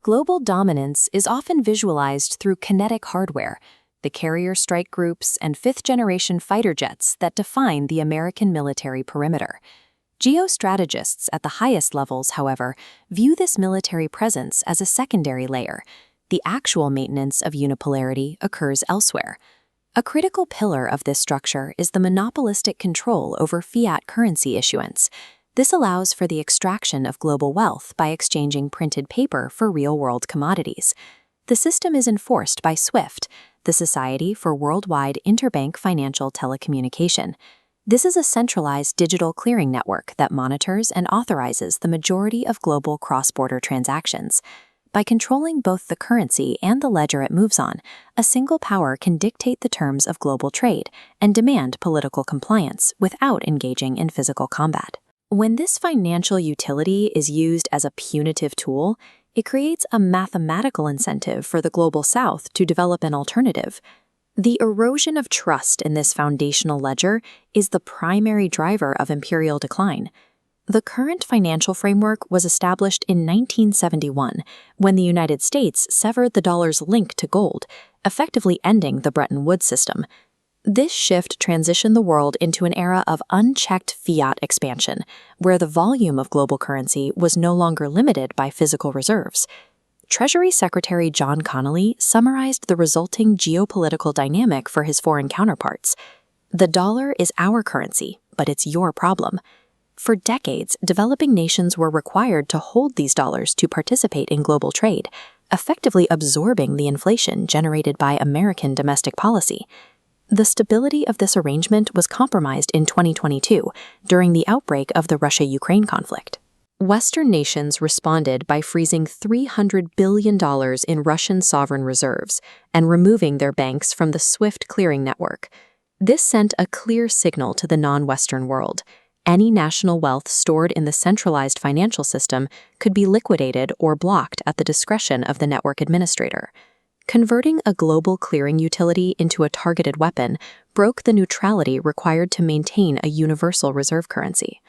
Global dominance is often visualized through kinetic hardware, the carrier strike groups and fifth-generation fighter jets that define the American military perimeter. Geostrategists at the highest levels, however, view this military presence as a secondary layer. The actual maintenance of unipolarity occurs elsewhere. A critical pillar of this structure is the monopolistic control over fiat currency issuance. This allows for the extraction of global wealth by exchanging printed paper for real-world commodities. The system is enforced by SWIFT, the Society for Worldwide Interbank Financial Telecommunication. This is a centralized digital clearing network that monitors and authorizes the majority of global cross-border transactions. By controlling both the currency and the ledger it moves on, a single power can dictate the terms of global trade and demand political compliance without engaging in physical combat. When this financial utility is used as a punitive tool, it creates a mathematical incentive for the Global South to develop an alternative. The erosion of trust in this foundational ledger is the primary driver of imperial decline. The current financial framework was established in 1971, when the United States severed the dollar's link to gold, effectively ending the Bretton Woods system. This shift transitioned the world into an era of unchecked fiat expansion, where the volume of global currency was no longer limited by physical reserves. Treasury Secretary John Connally summarized the resulting geopolitical dynamic for his foreign counterparts. "The dollar is our currency, but it's your problem." For decades, developing nations were required to hold these dollars to participate in global trade, effectively absorbing the inflation generated by American domestic policy. The stability of this arrangement was compromised in 2022 during the outbreak of the Russia-Ukraine conflict. Western nations responded by freezing $300 billion in Russian sovereign reserves and removing their banks from the SWIFT clearing network. This sent a clear signal to the non-Western world. Any national wealth stored in the centralized financial system could be liquidated or blocked at the discretion of the network administrator. Converting a global clearing utility into a targeted weapon broke the neutrality required to maintain a universal reserve currency.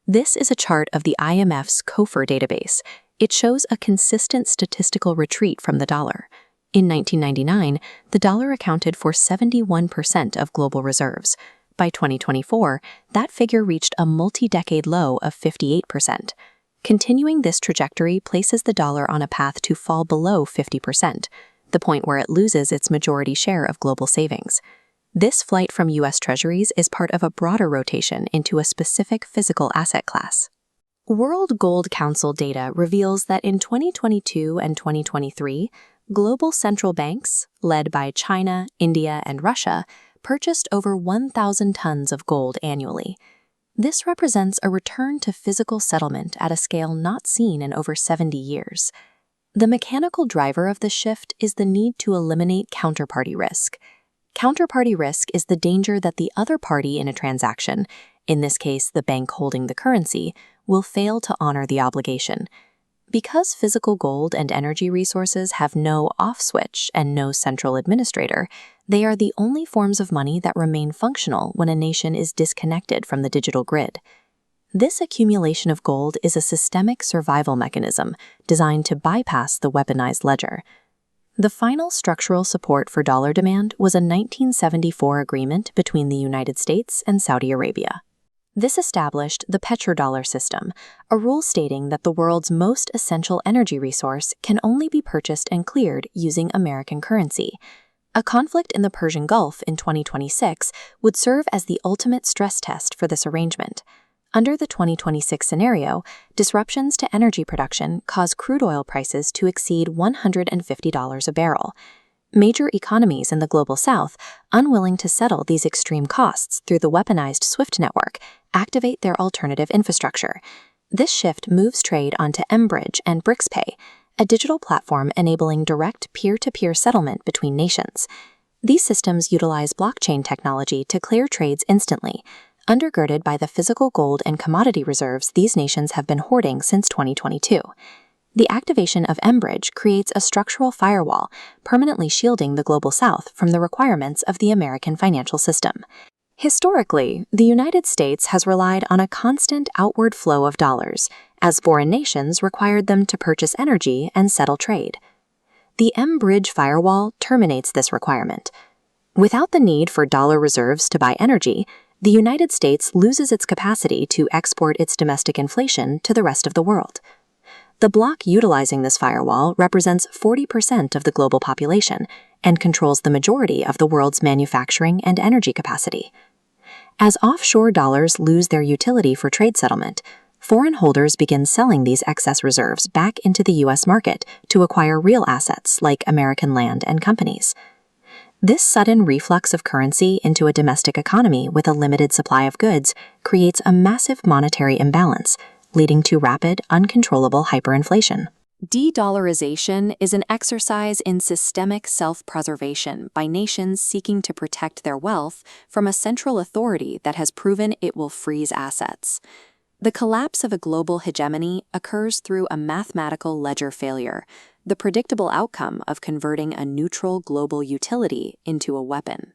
This is a chart of the IMF's COFER database. It shows a consistent statistical retreat from the dollar. In 1999, the dollar accounted for 71% of global reserves. By 2024, that figure reached a multi-decade low of 58%. Continuing this trajectory places the dollar on a path to fall below 50%. The point where it loses its majority share of global savings. This flight from U.S. Treasuries is part of a broader rotation into a specific physical asset class. World Gold Council data reveals that in 2022 and 2023, global central banks, led by China, India, and Russia, purchased over 1,000 tons of gold annually. This represents a return to physical settlement at a scale not seen in over 70 years. The mechanical driver of this shift is the need to eliminate counterparty risk. Counterparty risk is the danger that the other party in a transaction, in this case the bank holding the currency, will fail to honor the obligation. Because physical gold and energy resources have no off switch and no central administrator, they are the only forms of money that remain functional when a nation is disconnected from the digital grid. This accumulation of gold is a systemic survival mechanism designed to bypass the weaponized ledger. The final structural support for dollar demand was a 1974 agreement between the United States and Saudi Arabia. This established the petrodollar system, a rule stating that the world's most essential energy resource can only be purchased and cleared using American currency. A conflict in the Persian Gulf in 2026 would serve as the ultimate stress test for this arrangement. Under the 2026 scenario, disruptions to energy production cause crude oil prices to exceed $150 a barrel. Major economies in the Global South, unwilling to settle these extreme costs through the weaponized SWIFT network, activate their alternative infrastructure. This shift moves trade onto mBridge and BRICS Pay, a digital platform enabling direct peer-to-peer settlement between nations. These systems utilize blockchain technology to clear trades instantly, undergirded by the physical gold and commodity reserves these nations have been hoarding since 2022. The activation of mBridge creates a structural firewall, permanently shielding the Global South from the requirements of the American financial system. Historically, the United States has relied on a constant outward flow of dollars, as foreign nations required them to purchase energy and settle trade. The M-Bridge firewall terminates this requirement. Without the need for dollar reserves to buy energy, the United States loses its capacity to export its domestic inflation to the rest of the world. The bloc utilizing this firewall represents 40% of the global population and controls the majority of the world's manufacturing and energy capacity. As offshore dollars lose their utility for trade settlement, foreign holders begin selling these excess reserves back into the U.S. market to acquire real assets like American land and companies. This sudden reflux of currency into a domestic economy with a limited supply of goods creates a massive monetary imbalance, leading to rapid, uncontrollable hyperinflation. De-dollarization is an exercise in systemic self-preservation by nations seeking to protect their wealth from a central authority that has proven it will freeze assets. The collapse of a global hegemony occurs through a mathematical ledger failure, the predictable outcome of converting a neutral global utility into a weapon.